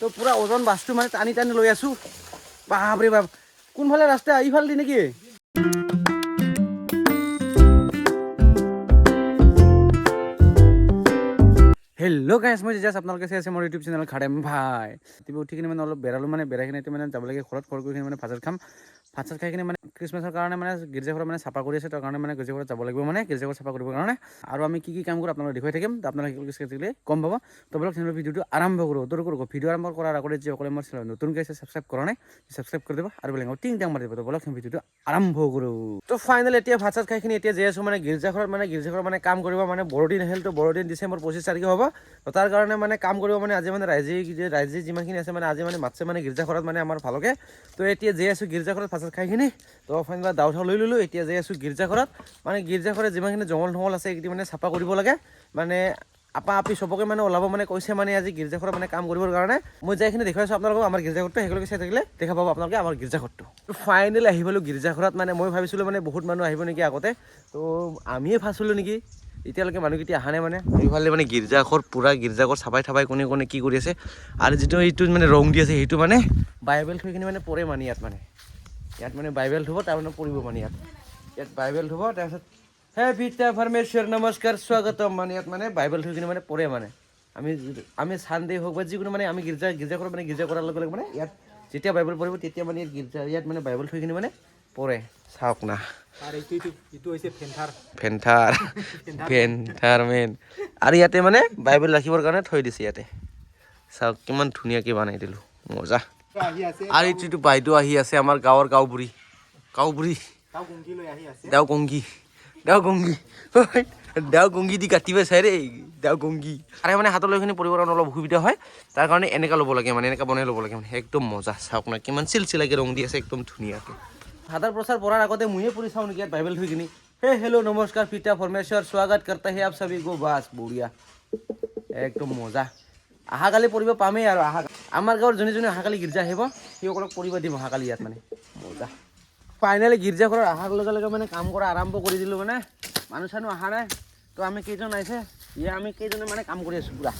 তো পুৰা ওজন বাছটো মানে টানি টানি লৈ আছোঁ। বাপৰে বাপ, কোনফালে ৰাস্তা এইফালে দি নেকি? হেল্ল' গাইছ, মই জাষ্ট আপোনালোকে চাই আছে মোৰ ইউটিউব চেনেল খাডেম ভাই। ৰাতিপুৱা উঠি কিনে মানে অলপ বেৰালোঁ, মানে বেৰাই কিনে মানে যাব লাগে ঘৰত। ঘৰত গৈ কিনে মানে ভাত খাম। ভাত চাত খাই কিনে মানে খ্ৰীষ্টমাছৰ কাৰণে মানে গীৰ্জাঘৰ মানে চাফা কৰি আছে, তাৰ কাৰণে মানে গীৰ্জাঘৰত যাব লাগিব, মানে গীৰ্জাঘৰ চাফা কৰিবৰ কাৰণে। আৰু আমি কি কাম কৰোঁ আপোনালোকক দেখুৱাই থাকিম, আপোনালোকে গম পাব। তো বলক চেনেলৰ ভিডিঅ'টো আৰম্ভ কৰোঁ। ভিডিঅ' আৰম্ভ কৰাৰ আগতে যিসকলে মোৰ চেনেল নতুনকৈ আছে ছাবস্ক্ৰাইব কৰা নাই, ছাবস্ক্ৰাইব কৰি দিব আৰু বেলেগ টিং টাং মাৰি দিব। তো বলক ভিডিঅ'টো আৰম্ভ কৰোঁ। তো ফাইনেল এতিয়া ভাত চাত খাই কিনে এতিয়া যাই আছোঁ মানে গীৰ্জাঘৰত মানে কাম কৰিব, মানে বৰদিন আহিল। তো বৰদিন ডিচেম্বৰ 25 তাৰিখে হ'ব। তো তাৰ কাৰণে মানে কাম কৰিব, মানে আজি মানে ৰাইজে যিমানখিনি আছে মানে আজি মানে মাতছে মানে গীৰ্জাঘৰত মানে আমাৰ ভালকে। তো এতিয়া যাই আছোঁ গীৰ্জাঘৰত ভাত চাত খাই কিনে। তো ফাইনেল দাও লৈ ল'লোঁ, এতিয়া যাই আছোঁ গীৰ্জাঘৰত। মানে গীৰ্জাঘৰত যিমানখিনি জংঘল ঢঙল আছে এইখিনি মানে চাফা কৰিব লাগে। মানে আপি চবকে মানে ওলাব মানে কৈছে, মানে আজি গীৰ্জাঘৰত মানে কাম কৰিবৰ কাৰণে। মই যাইখিনি দেখুৱাই আছোঁ আপোনালোকক আমাৰ গীৰ্জাঘৰটো, সেইগুলোকে চাই থাকিলে দেখা পাব আপোনালোকে আমাৰ গীৰ্জাঘৰটো। ফাইনেলি আহি পালোঁ গীৰ্জাঘৰত। মানে মই ভাবিছিলোঁ মানে বহুত মানুহ আহিব নেকি আগতে, তো আমিয়ে ফাৰ্ষ্ট হ'লোঁ নেকি। এতিয়ালৈকে মানুহকেইটা অহা নাই। মানে এইফালে মানে গীৰ্জাঘৰ পুৰা গীৰ্জাঘৰ চাফাই কোনে কি কৰি আছে। আৰু যিটো এইটো মানে ৰং দি আছে সেইটো মানে বাইবেল থৈ কিনে মানে পৰে মানে ইয়াত মানে বাইবেল থ'ব, তাৰমানে পৰিব মানে ইয়াত বাইবেল থ'ব। তাৰপিছত হে পিতা পৰমেশ্বৰ নমস্কাৰ স্বাগতম, মানে ইয়াত মানে বাইবেল থৈ কিনে মানে পৰে। মানে আমি চানডে হওক বা যিকোনো মানে আমি গীৰ্জাঘৰত মানে গীৰ্জা কৰাৰ লগে লগে মানে ইয়াত যেতিয়া বাইবেল পঢ়িব তেতিয়া মানে ইয়াত মানে বাইবেল থৈ কিনে মানে পৰে। চাওক না, ফেন্থাৰ মেন। আৰু ইয়াতে মানে বাইবেল ৰাখিবৰ কাৰণে থৈ দিছে ইয়াতে। চাওক কিমান ধুনীয়াকৈ বনাই দিলোঁ, মজা। আৰু এইটো বাইদেউ আহি আছে, আমাৰ গাঁৱৰ গাঁওবুঢ়ী দেও গংগী দি কাটিব চাই ৰে, দেও গংগী। আৰু মানে হাতত লৈ কিনে পৰিব কাৰণে অলপ অসুবিধা হয়, তাৰ কাৰণে এনেকা ল'ব লাগে, মানে এনেকা বনাই ল'ব লাগে। মানে একদম মজা। চাওক না কিমান চিলচিলাকে ৰং দি আছে, একদম ধুনীয়াকৈ। ভাতৰ প্ৰচাৰ পঢ়াৰ আগতে ময়ে পঢ়ি চাওঁ নেকি ইয়াত বাইবেল থৈ কিনি। হে হেল্ল' নমস্কাৰ পিতা পৰমেশ্বৰ স্বাগত কৰতা হে আপ সবি কো, বাছ বঢ়িয়া, একদম মজা। অহাকালি পঢ়িব পামেই। আৰু আমাৰ গাঁৱৰ যোনে অহাকালি গীৰ্জা আহিব সেইসকলক পঢ়িব দিম অহাকালি ইয়াত, মানে মজা। ফাইনেলি গীৰ্জাঘৰত অহাৰ লগে লগে মানে কাম কৰা আৰম্ভ কৰি দিলোঁ। মানে মানুহ চানুহ অহা নাই। তো আমি কেইজন আহিছে, আমি কেইজনে মানে কাম কৰি আছোঁ পুৰা।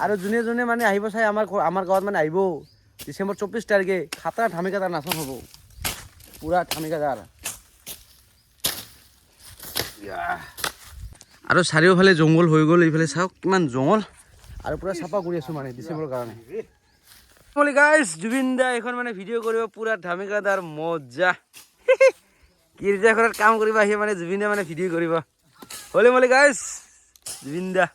আৰু যোনে মানে আহিব চাই আমাৰ গাঁৱত মানে আহিব ডিচেম্বৰ 24 তাৰিখে খাতৰা ধামিকাদাৰ নাচন হ'ব, পুৰা ধামিকাদাৰ। আৰু চাৰিওফালে জংঘল হৈ গ'ল, এইফালে চাওক কিমান জংঘল। আৰু পুৰা চাফা কৰি আছোঁ মানে ডিচেম্বৰৰ কাৰণে। গাইজ জুবিন দা এখন মানে ভিডিঅ' কৰিব, পুৰা ধামিকাদাৰ মজা। গীৰ্জাঘৰত কাম কৰিব আহি মানে জুবিন দা মানে ভিডিঅ' কৰিব। হলি গাইজ জুবিন দা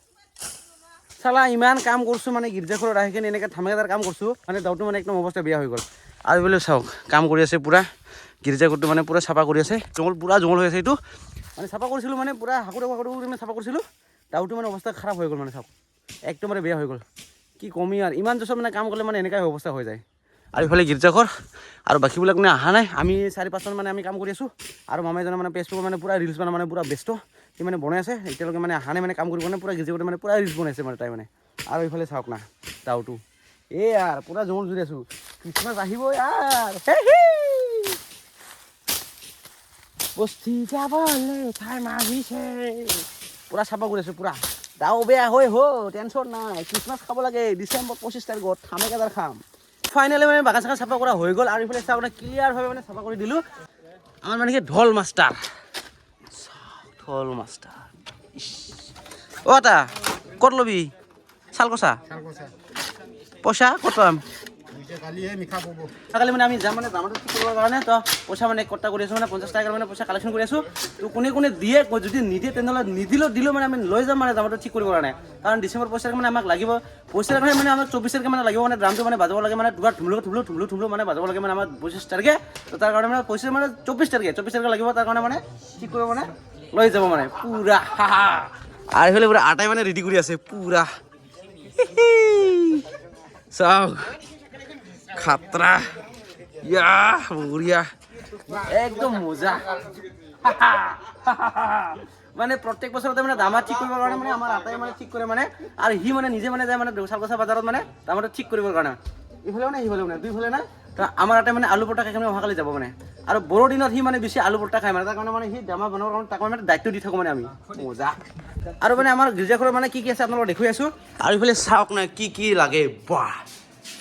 চালা ইমান কাম কৰিছোঁ, মানে গীৰ্জাঘৰত আহি কিনে এনেকৈ ধামিকাদাৰ কাম কৰিছোঁ, মানে দাউটো মানে একদম অৱস্থা বেয়া হৈ গ'ল। আৰু বোলে চাওক কাম কৰি আছে পুৰা গীৰ্জাঘৰটো, মানে পুৰা চাফা কৰি আছে। পুৰা জংঘল হৈ আছে, এইটো মানে চাফা কৰিছিলোঁ, মানে পুৰা হাকুৰা মানে চাফা কৰিছিলোঁ। দাউটো মানে অৱস্থা খাৰাপ হৈ গ'ল, মানে চাওক একদম মানে বেয়া হৈ গ'ল। কি কমি আৰু ইমান জোচত মানে কাম কৰিলে মানে এনেকুৱাই অৱস্থা হৈ যায়। আৰু ইফালে গীৰ্জাঘৰ আৰু বাকীবিলাক মানে অহা নাই। আমি 4-5জন মানে আমি কাম কৰি আছোঁ। আৰু মামাইজনে মানে ফেচবুকত মানে পুৰা ৰিলচ বনাই, মানে পুৰা ব্যস্ত, সি মানে বনাই আছে। এতিয়ালৈকে মানে অহা নাই, মানে কাম কৰিব কাৰণে পুৰা গীৰ্জাঘৰতে মানে পুৰা ৰিলচ বনাইছে মানে তাই মানে। আৰু এইফালে চাওক না দাউটো, ইয়াৰ পুৰা জংঘল জুৰি আছোঁ। খ্ৰীষ্টমাছ আহিব ইয়াৰ, বস্তি যাবলৈ ঠাই মাৰিছে, পুৰা চাফা কৰি আছোঁ পুৰা। দাও বেয়া হৈ টেনশ্যন নাই, খ্ৰীষ্টমাছ খাব লাগে ডিচেম্বৰ 25 তাৰিখত ধামিকাদাৰ খাম। ফাইনেলি মানে বাগান চাগান চাফা কৰা হৈ গ'ল। আৰু এইফালে চাওক না ক্লিয়াৰভাৱে মানে চাফা কৰি দিলোঁ। আমাৰ মানে কি ঢল মাষ্টাৰ অ' তা ক'ত ল'বি চাল কষা পইচা ক'ত পাম? কালি মানে আমি যাম, মানে দামটো ঠিক কৰিবৰ কাৰণে। তো পইচা মানে কটা কৰি আছোঁ, মানে 50 টাকাৰ মানে পইচা কালেকশ্যন কৰি আছোঁ। তো কোনে দিয়ে, যদি নিদিয়ে তেনেহ'লে দিলেও মানে আমি লৈ যাম, মানে দামটো ঠিক কৰিবৰ কাৰণে। কাৰণ ডিচেম্বৰ 25 তাৰিখে মানে আমাক লাগিব পইচাৰ কাৰণে, মানে আমাক 24 তাৰিখে মানে লাগিব, মানে ড্ৰামটো মানে বাজাব লাগে, মানে দুবাৰ ঢুমলো মানে বাজাব লাগে, মানে আমাৰ 25 তাৰিখে। তো তাৰ কাৰণে মানে পইচা মানে 24 তাৰিখে লাগিব, তাৰ কাৰণে মানে ঠিক কৰিব, মানে লৈ যাব মানে পুৰা। আৰু এইফালে পুৰা আটাই মানে ৰেডি কৰি আছে পুৰা। চাওক খাতৰা, বঢ়িয়া, একদম মজা। মানে প্ৰত্যেক বছৰতে মানে দামা ঠিক কৰিবৰ কাৰণে মানে আমাৰ আটাই মানে ঠিক কৰে মানে। আৰু সি মানে নিজে মানে যায়, মানে চালগছা বজাৰত মানে দামটো ঠিক কৰিবৰ কাৰণে। ইফালেও নাই সিফালেও নাই, দুইফালে নাই। তো আমাৰ ইয়াতে মানে আলু পৰঠা খাই কিনে অহাকালি যাব মানে আৰু বড়োদিনত সি মানে বেছি আলু পৰঠা খায় মানে তাৰ কাৰণে মানে সি আমাৰ বনাবৰ কাৰণে তাক মানে দায়িত্ব দি থাকোঁ মানে আমি মজা আৰু মানে আমাৰ গীৰ্জাঘৰত মানে কি আছে আপোনালোকক দেখুৱাই আছোঁ আৰু এইফালে চাওক না কি লাগে বাহ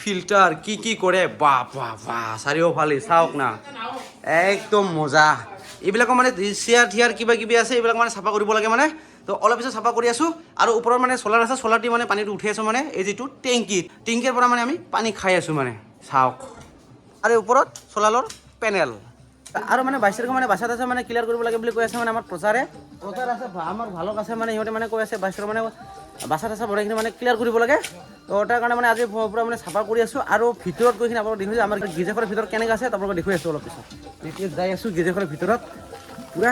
ফিল্টাৰ কি কৰে বাহ বাহ বাহ চাৰিওফালে চাওক না একদম মজা এইবিলাকৰ মানে চেয়াৰ থিয়াৰ কিবা কিবি আছে এইবিলাক মানে চাফা কৰিব লাগে মানে তো অলপ পিছত চাফা কৰি আছোঁ আৰু ওপৰত মানে চলাৰ আছে চলাৰ দি মানে পানীটো উঠি আছোঁ মানে এই যিটো টেংকিৰ পৰা মানে আমি পানী খাই আছোঁ মানে চাওক আৰু ওপৰত চলাৰৰ পেনেল আৰু মানে 22 তাৰিখে মানে বাছা আছে মানে ক্লিয়াৰ কৰিব লাগে বুলি কৈ আছে মানে আমাৰ প্ৰচাৰ আছে আমাৰ ভালক আছে মানে সিহঁতে মানে কৈ আছে 22 তাৰিখে মানে বাছা বঢ়াইখিনি মানে ক্লিয়াৰ কৰিব লাগে তো তাৰ কাৰণে মানে আজি পুৰা মানে চাফা কৰি আছোঁ আৰু ভিতৰত গৈখিনি আপোনালোকক দেখুৱাইছোঁ আমাৰ গীৰ্জাঘৰৰ ভিতৰত কেনেকৈ আছে আপোনালোকক দেখুৱাই আছোঁ অলপ পিছত এতিয়া যাই আছোঁ গীৰ্জাঘৰৰ ভিতৰত পুৰা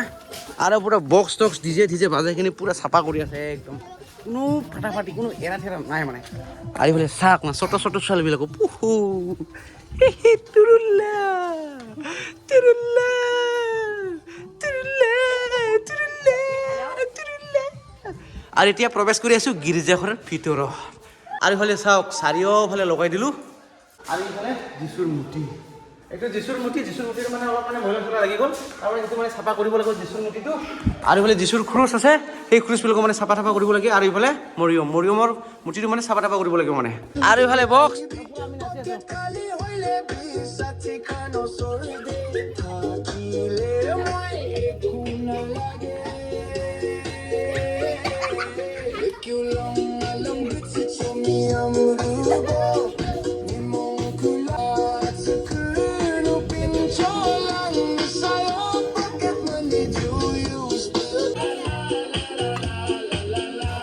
আৰু পুৰা বক্স টক্স ডিজে বাজাইখিনি পুৰা চাফা কৰি আছে একদম কোনো ফাটাফাটি কোনো এৰা ঠেৰা নাই মানে আৰু এইফালে চাওক না ছোট ছোৱালীবিলাকো পুহু তুৰুল্লা আৰু এতিয়া প্ৰৱেশ কৰি আছোঁ গীৰ্জাঘৰৰ ভিতৰত আৰু ইফালে চাওক চাৰিওফালে লগাই দিলোঁ আৰু ইফালে যীশুৰ মূৰ্তি এইটো যীশুৰ মূৰ্তিটো মানে অলপ মানে মহিলা চলা লাগি গ'ল তাৰমানে সেইটো মানে চাফা কৰিব লাগিব যীশুৰ মূৰ্তিটো আৰু ইফালে যীশুৰ খৰচ আছে সেই খৰচবিলাকো মানে চাফা কৰিব লাগে আৰু ইফালে মৰিয়মৰ মূৰ্তিটো মানে চাফা কৰিব লাগিব মানে আৰু ইফালে বক্স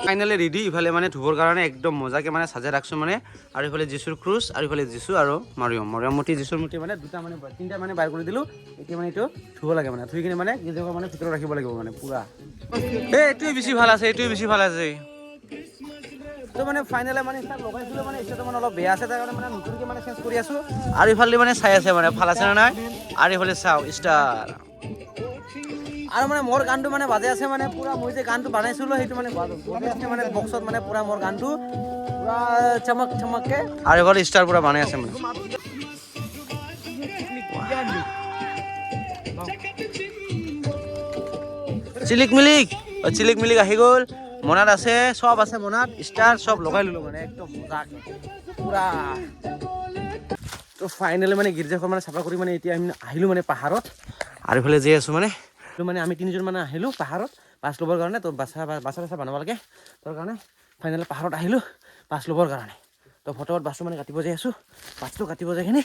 ফাইনেলি ৰেডি ইফালে মানে ধুবৰ কাৰণে একদম মজাকে মানে সাজাই ৰাখছোঁ মানে আৰু ইফালে যীশুৰ ক্ৰুচ আৰু ইফালে যীশু আৰু মৰিয়ম মূৰ্তি যীশুৰ মূৰ্তি মানে তিনিটা মানে বাৰ কৰি দিলোঁ এতিয়া মানে এইটো ধুব লাগে মানে ধুই কিনে মানে গীৰ্জাঘৰ মানে ভিতৰত ৰাখিব লাগিব মানে পুৰা এইটোৱে বেছি ভাল আছে তো মানে ফাইনেলি মানে ষ্টাৰ্ট লগাইছিলোঁ মানে এতিয়াতো মানে অলপ বেয়া আছে তাৰ কাৰণে মানে নতুনকৈ মানে চেঞ্জ কৰি আছোঁ আৰু ইফালে মানে চাই আছে মানে ভাল আছে নে নাই আৰু ইফালে চাওক ষ্টাৰ আৰু মানে মোৰ গানটো মানে বাজে আছে মানে পুৰা মই যে গানটো বনাইছিলোঁ সেইটো মানে মানে বক্সত মানে পুৰা মোৰ গানটো পুৰা চমককে আৰু এবাৰ ষ্টাৰ পুৰা বনাই আছে মানে চিলিক মিলিক আহি গ'ল মনাত আছে চব আছে মনাত ষ্টাৰ চব লগাই ল'লোঁ মানে একদম মজাকে পুৰা তো ফাইনেলি মানে গীৰ্জাঘৰ মানে চাফা কৰি মানে এতিয়া আমি আহিলোঁ মানে পাহাৰত আৰু ইফালে যাই আছোঁ মানে আমি তিনিজন মানে আহিলোঁ পাহাৰত বাছ ল'বৰ কাৰণে তো বাছা বনাব লাগে তাৰ কাৰণে ফাইনেলি পাহাৰত আহিলোঁ বাছ ল'বৰ কাৰণে তো ফটোত বাছটো মানে কাটিব যাই আছোঁ বাছটো কাটিব যাইখিনি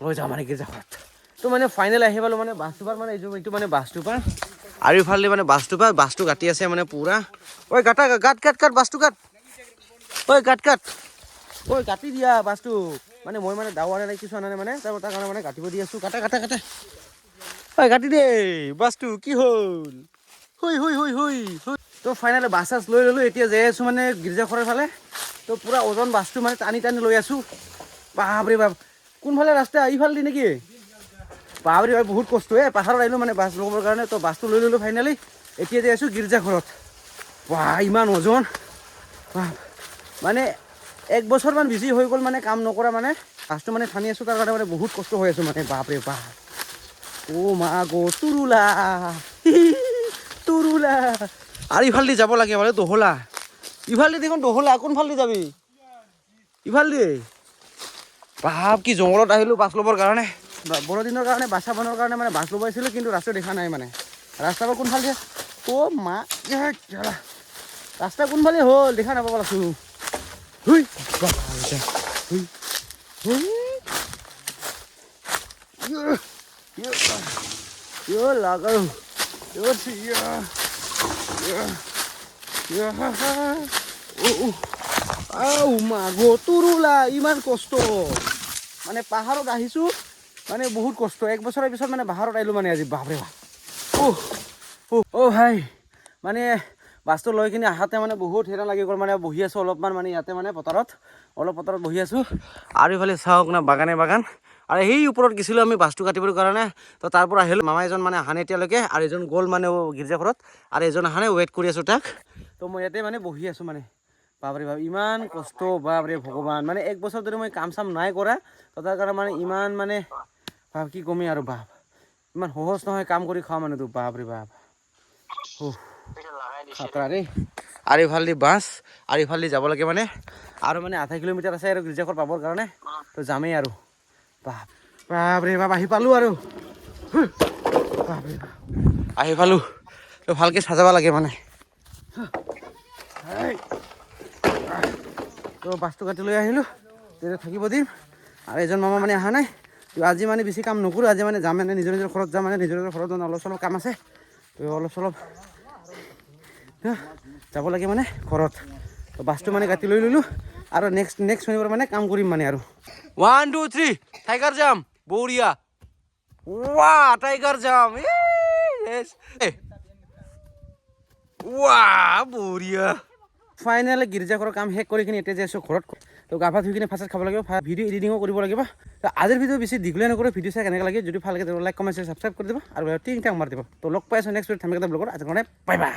লৈ যাওঁ মানে গীৰ্জাঘৰত তো মানে ফাইনেলি আহি পালোঁ মানে বাছটো পাৰ মানে এইটো মানে বাছটো পাৰ আৰু ইফালে মানে বাছটো কাটি আছে মানে পুৰা ঐ কাট বাছটো কাট ঐ কাটি দিয়া বাছটো মানে মই মানে দাৱাৰ নাই কিছু আনা নাই মানে তাৰ কাৰণে মানে কাটিব দি আছোঁ কাটা ঐ কাটি দে বাছটো কি হ'ল হুই তো ফাইনেলি বাছ লৈ ল'লোঁ এতিয়া যাই আছোঁ মানে গীৰ্জাঘৰৰ ফালে তো পুৰা ওজন বাছটো মানে টানি লৈ আছোঁ বাপৰে বাপ কোনফালে ৰাস্তা এইফালে দি নেকি বাপৰে বাপ বহুত কষ্ট পাহাৰত আহিলোঁ মানে বাছ ল'বৰ কাৰণে তো বাছটো লৈ ল'লোঁ ফাইনেলি এতিয়া যাই আছোঁ গীৰ্জাঘৰত বাহ ইমান ওজন মানে 1 বছৰমান বেছি হৈ গ'ল মানে কাম নকৰা মানে বাছটো মানে টানি আছোঁ তাৰ কাৰণে মানে বহুত কষ্ট হৈ আছোঁ মানে বাপৰে বাপ মা গো তুৰুলা আৰু ইফালেদি যাব লাগে মানে দহলা ইফালেদি দেখোন দহলা কোনফালেদি যাবি ইফালেদি বাপ কি জংঘলত আহিলোঁ বাছ ল'বৰ কাৰণে বড়োদিনৰ কাৰণে বাছা বনোৱাৰ কাৰণে মানে বাছ ল'ব আহিছিলোঁ কিন্তু ৰাস্তা দেখা নাই মানে ৰাস্তাবোৰ কোনফালে মা ৰাস্তা কোনফালে হ'ল দেখা নাপাব লাগছোঁ তুৰুলা ইমান কষ্ট মানে পাহাৰত আহিছোঁ মানে বহুত কষ্ট 1 বছৰৰ পিছত মানে পাহাৰত আহিলোঁ মানে আজি বাপৰে বাপ ভাই মানে বাছটো লৈ কিনে আহাতে মানে বহুত হেৰা লাগি গ'ল মানে বহি আছোঁ অলপমান মানে ইয়াতে মানে পথাৰত বহি আছোঁ আৰু ইফালে চাওক না বাগান আৰু সেই ওপৰত গৈছিলোঁ আমি বাছটো কাটিবৰ কাৰণে তো তাৰ পৰা আহিলোঁ মামা এজন মানে আহা নাই এতিয়ালৈকে আৰু এজন গ'ল মানে গীৰ্জাঘৰত আৰু এজন আহা নাই ৱেইট কৰি আছোঁ তাক তো মই ইয়াতে মানে বহি আছোঁ মানে বাপৰে বাপ ইমান কষ্ট বাপৰে ভগৱান মানে 1 বছৰ ধৰি মই কাম চাম নাই কৰা তো তাৰ কাৰণে মানে ইমান মানে বাপ কি কমি আৰু বাপ ইমান সহজ নহয় কাম কৰি খোৱা মানুহটো বাপৰে বাপ খাতৰা দেই আৰু ইফালেদি বাছ আৰু ইফালেদি যাব লাগে মানে আৰু মানে 0.5 কিলোমিটাৰ আছে আৰু গীৰ্জাঘৰ পাবৰ কাৰণে তো যামেই আৰু বাপ বাপৰে বাপ আহি পালোঁ আৰু বাপৰে আহি পালোঁ তো ভালকৈ সাজাব লাগে মানে তো বাছটো কাটি লৈ আহিলোঁ তেতিয়া থাকিব দিম আৰু এজন মামা মানে অহা নাই তো আজি মানে বেছি কাম নকৰোঁ আজি মানে যাম মানে নিজৰ ঘৰত যাম মানে নিজৰ ঘৰত মানে অলপ চলপ কাম আছে তো অলপ চলপ যাব লাগে মানে ঘৰত তো বাছটো মানে কাটি লৈ ল'লোঁ আৰু নেক্সট শনিবাৰ মানে কাম কৰিম মানে আৰু 1 2 3 টাইগাৰ জাম্প বঢ়িয়া ৱাহ টাইগাৰ জাম্প ৱাহ বঢ়িয়া ফাইনেলি গীৰ্জাঘৰৰ কাম শেষ কৰি কিনে এতিয়া যে আছোঁ ঘৰত তো গা পা ধুই কিনে ভাত খাব লাগিব ভিডিঅ' এডিটিঙো কৰিব লাগিব তো আজিৰ ভিডিঅ' বেছি দীঘলীয়া নকৰোঁ ভিডিঅ' চাই কেনেকৈ লাগে যদি ভাল লাগে লাইক কমেণ্ট ছাবস্ক্ৰাইব কৰি দিব আৰু টিং টাং মাৰি দিব তো লগ পাই আছোঁ নেক্সট ভিডিঅ'ত ব্লগত আজিৰ কাৰণে বাই বাই